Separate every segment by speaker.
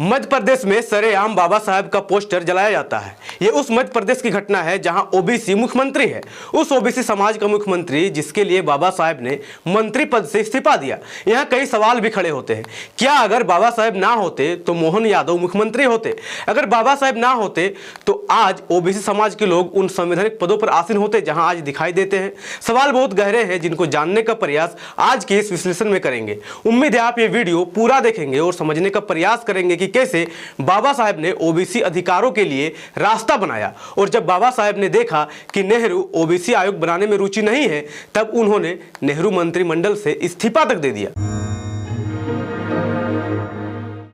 Speaker 1: मध्य प्रदेश में सरेआम बाबा साहेब का पोस्टर जलाया जाता है। ये उस मध्य प्रदेश की घटना है जहां ओबीसी मुख्यमंत्री है। उस ओबीसी समाज का मुख्यमंत्री जिसके लिए बाबा साहेब ने मंत्री पद से इस्तीफा दिया। यहाँ कई सवाल भी खड़े होते हैं। क्या अगर बाबा साहेब ना होते तो मोहन यादव मुख्यमंत्री होते? अगर बाबा साहेब ना होते तो आज ओबीसी समाज के लोग उन संवैधानिक पदों पर आसीन होते जहां आज दिखाई देते हैं। सवाल बहुत गहरे हैं जिनको जानने का प्रयास आज के इस विश्लेषण में करेंगे। उम्मीद है आप ये वीडियो पूरा देखेंगे और समझने का प्रयास करेंगे कि कैसे बाबा साहेब ने ओबीसी अधिकारों के लिए रास्ता बनाया। और जब बाबा साहेब ने देखा कि नेहरू ओबीसी आयोग बनाने में रुचि नहीं है, तब उन्होंने नेहरू मंत्रिमंडल से इस्तीफा तक दे दिया।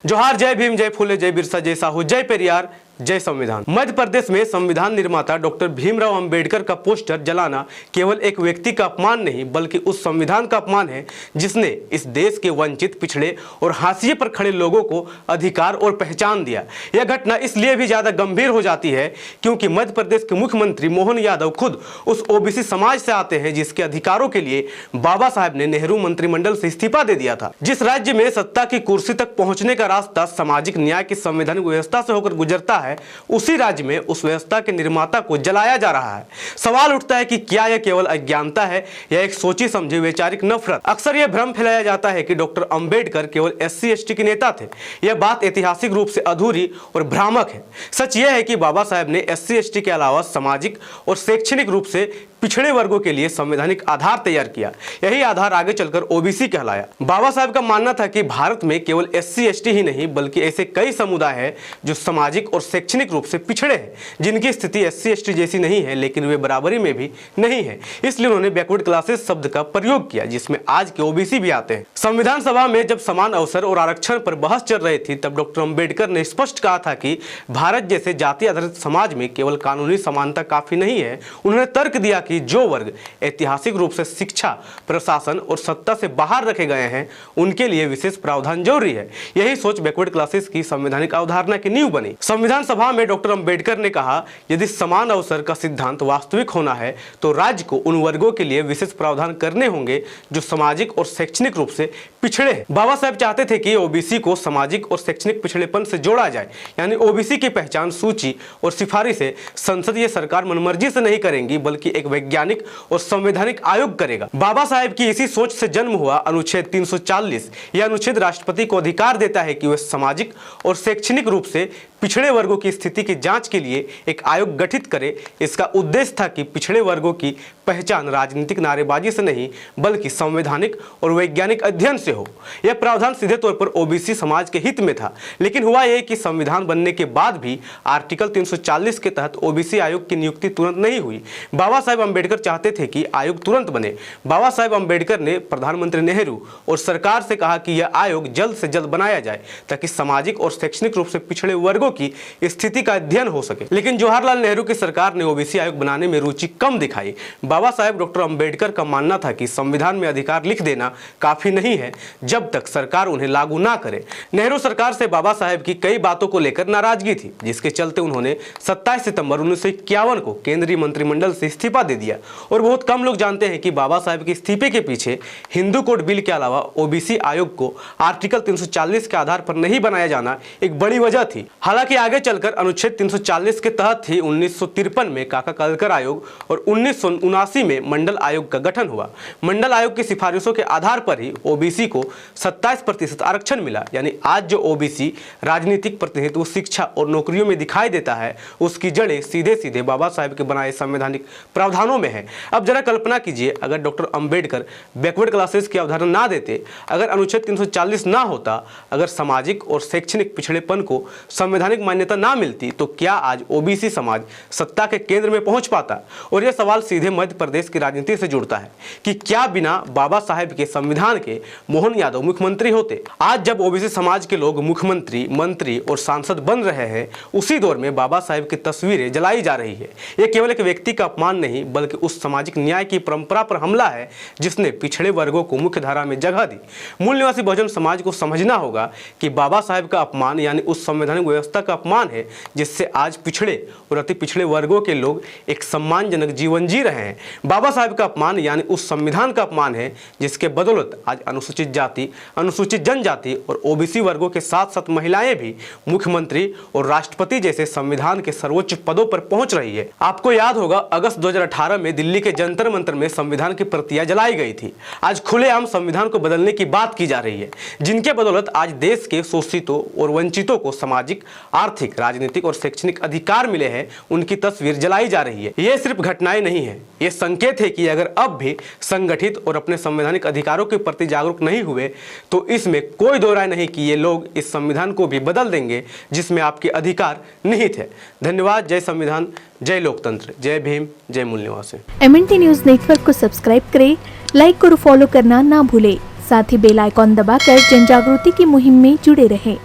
Speaker 1: जोहार, जय भीम, जय फूले, जय बिरसा, जय साहू, जय पेरियार, जय संविधान। मध्य प्रदेश में संविधान निर्माता डॉक्टर भीमराव अंबेडकर का पोस्टर जलाना केवल एक व्यक्ति का अपमान नहीं बल्कि उस संविधान का अपमान है जिसने इस देश के वंचित, पिछड़े और हाशिए पर खड़े लोगों को अधिकार और पहचान दिया। यह घटना इसलिए भी ज्यादा गंभीर हो जाती है क्योंकि मध्य प्रदेश के मुख्यमंत्री मोहन यादव खुद उस ओबीसी समाज से आते हैं जिसके अधिकारों के लिए बाबा साहेब ने नेहरू मंत्रिमंडल से इस्तीफा दे दिया था। जिस राज्य में सत्ता की कुर्सी तक पहुंचने का रास्ता सामाजिक न्याय की संवैधानिक व्यवस्था से होकर गुजरता है, उसी राज्य में उस व्यवस्था के निर्माता को जलाया जा रहा है। सवाल उठता है कि क्या यह केवल अज्ञानता है या एक सोची समझी वैचारिक नफरत? अक्सर यह भ्रम फैलाया जाता है कि डॉक्टर अंबेडकर केवल SC/ST के नेता थे। यह बात ऐतिहासिक रूप से अधूरी और भ्रामक है। सच यह है कि बाबा साहेब ने SC/ST के अलावा सामाजिक और शैक्षणिक रूप से पिछड़े वर्गों के लिए संवैधानिक आधार तैयार किया। यही आधार आगे चलकर ओबीसी कहलाया। बाबा साहेब का मानना था कि भारत में केवल SC/ST ही नहीं बल्कि ऐसे कई समुदाय हैं जो सामाजिक और शैक्षणिक रूप से पिछड़े हैं, जिनकी स्थिति SC/ST जैसी नहीं है लेकिन वे बराबरी में भी नहीं है। इसलिए उन्होंने बैकवर्ड क्लासेस शब्द का प्रयोग किया जिसमें आज के ओबीसी भी आते हैं। संविधान सभा में जब समान अवसर और आरक्षण पर बहस चल रही थी तब डॉक्टर अंबेडकर ने स्पष्ट कहा था कि भारत जैसे जाति आधारित समाज में केवल कानूनी समानता काफी नहीं है। उन्होंने तर्क दिया कि जो वर्ग ऐतिहासिक रूप से शिक्षा, प्रशासन और सत्ता से बाहर रखे गए हैं उनके लिए विशेष प्रावधान जरूरी है। यही सोच बैकवर्ड क्लासेस की संवैधानिक अवधारणा की नींव बनी। संविधान सभा में डॉक्टर अंबेडकर ने कहा, यदि समान अवसर का सिद्धांत वास्तविक होना है तो राज्य को उन वर्गों के लिए विशेष प्रावधान करने होंगे जो सामाजिक और शैक्षणिक रूप से पिछड़े हैं। बाबा साहेब चाहते थे कि ओबीसी को सामाजिक और शैक्षणिक पिछड़ेपन से जोड़ा जाए, यानी ओबीसी की पहचान सूची और सिफारिशें संसदीय सरकार मनमर्जी से नहीं करेंगी बल्कि एक वैज्ञानिक और संवैधानिक आयोग करेगा। बाबा साहेब की इसी सोच से जन्म हुआ अनुच्छेद 340। यह अनुच्छेद राष्ट्रपति को अधिकार देता है कि वह सामाजिक और शैक्षणिक रूप से पिछड़े वर्गों की स्थिति की जांच के लिए एक आयोग गठित करे। इसका उद्देश्य था कि पिछड़े वर्गों की पहचान राजनीतिक नारेबाजी से नहीं बल्कि संवैधानिक और वैज्ञानिक अध्ययन से हो। यह प्रावधान सीधे तौर पर ओबीसी समाज के हित में था, लेकिन हुआ यह कि संविधान बनने के बाद भी आर्टिकल 340 के तहत ओबीसी आयोग की नियुक्ति तुरंत नहीं हुई। बाबा साहेब अंबेडकर चाहते थे कि आयोग तुरंत बने। बाबा साहेब अंबेडकर ने प्रधानमंत्री नेहरू और सरकार से कहा कि यह आयोग जल्द से जल्द बनाया जाए ताकि सामाजिक और शैक्षणिक रूप से पिछड़े वर्गों की स्थिति का अध्ययन हो सके। लेकिन जवाहरलाल नेहरू की सरकार ने ओबीसी आयोग बनाने में रुचि कम दिखाई। बाबा साहेब डॉक्टर अंबेडकर का मानना था कि संविधान में अधिकार लिख देना काफी नहीं है जब तक सरकार उन्हें लागू ना करे। नेहरू सरकार से बाबा साहेब की कई बातों को लेकर नाराजगी थी, जिसके चलते उन्होंने 27 सितंबर 1951 को केंद्रीय मंत्रिमंडल से इस्तीफा दे दिया। और बहुत कम लोग जानते हैं कि बाबा साहेब के इस्तीफे के पीछे हिंदू कोड बिल के अलावा ओबीसी आयोग को आर्टिकल 340 के आधार पर नहीं बनाया जाना एक बड़ी वजह थी। हालांकि आगे चलकर अनुच्छेद 340 के तहत ही 1953 में काका कालकर आयोग और 1979 में मंडल आयोग का गठन हुआ। मंडल आयोग की सिफारिशों के आधार पर ही ओबीसी को 27% आरक्षण मिला। यानी आज जो ओबीसी राजनीतिक प्रतिनिधित्व, शिक्षा और नौकरियों में दिखाई देता है उसकी जड़ें सीधे सीधे बाबा साहेब के बनाए संवैधानिक प्रावधानों में है। अब जरा कल्पना कीजिए, अगर डॉक्टर अंबेडकर बैकवर्ड क्लासेस की अवधारणा ना देते, अगर अनुच्छेद 340 ना होता, अगर सामाजिक और शैक्षणिक पिछड़ेपन को संवैधानिक मान्यता ना मिलती तो क्या आज ओबीसी समाज सत्ता के केंद्र में पहुंच पाता? और यह सवाल सीधे मध्य प्रदेश की राजनीति से जुड़ता है कि क्या बिना बाबा साहेब के संविधान के मोहन यादव मुख्यमंत्री होते? आज जब ओबीसी समाज के लोग मुख्यमंत्री, मंत्री और सांसद बन रहे हैं, उसी दौर में बाबा साहेब की तस्वीरें जलाई जा रही है। यह केवल एक व्यक्ति का अपमान नहीं बल्कि उस सामाजिक न्याय की परंपरा पर हमला है जिसने पिछड़े वर्गों को मुख्य धारा में जगह दी। मूल निवासी बहुजन समाज को समझना होगा कि बाबा साहेब का अपमान यानी उस संवैधानिक व्यवस्था का अपमान है जिससे आज पिछड़े और अति पिछड़े वर्गों के लोग एक सम्मानजनक जीवन जी रहे हैं। बाबा साहब का अपमान यानी उस संविधान का अपमान है जिसके बदौलत आज अनुसूचित जाति, अनुसूचित जनजाति और ओबीसी वर्गों के साथ साथ महिलाएं भी मुख्यमंत्री और राष्ट्रपति जैसे संविधान के सर्वोच्च पदों पर पहुंच रही है। आपको याद होगा अगस्त 2018 में दिल्ली के जंतर मंतर में संविधान की प्रतियां जलाई गई थी। आज खुलेआम संविधान को बदलने की बात की जा रही है, जिनके बदौलत आज देश के शोषितों और वंचितों को सामाजिक, आर्थिक, राजनीतिक और शैक्षणिक अधिकार मिले हैं, उनकी तस्वीर जलाई जा रही है। ये सिर्फ घटनाएं नहीं है, ये संकेत है कि अगर अब भी संगठित और अपने संवैधानिक अधिकारों के प्रति जागरूक नहीं हुए तो इसमें कोई दो राय नहीं कि ये लोग इस संविधान को भी बदल देंगे जिसमें आपके अधिकार निहित है। धन्यवाद। जय संविधान, जय लोकतंत्र, जय भीम, जय मूल निवासी।
Speaker 2: MNT न्यूज नेटवर्क को सब्सक्राइब करें, लाइक और फॉलो करना ना भूलें। साथ ही बेल आइकॉन दबाकर जन जागृति की मुहिम में जुड़े रहें।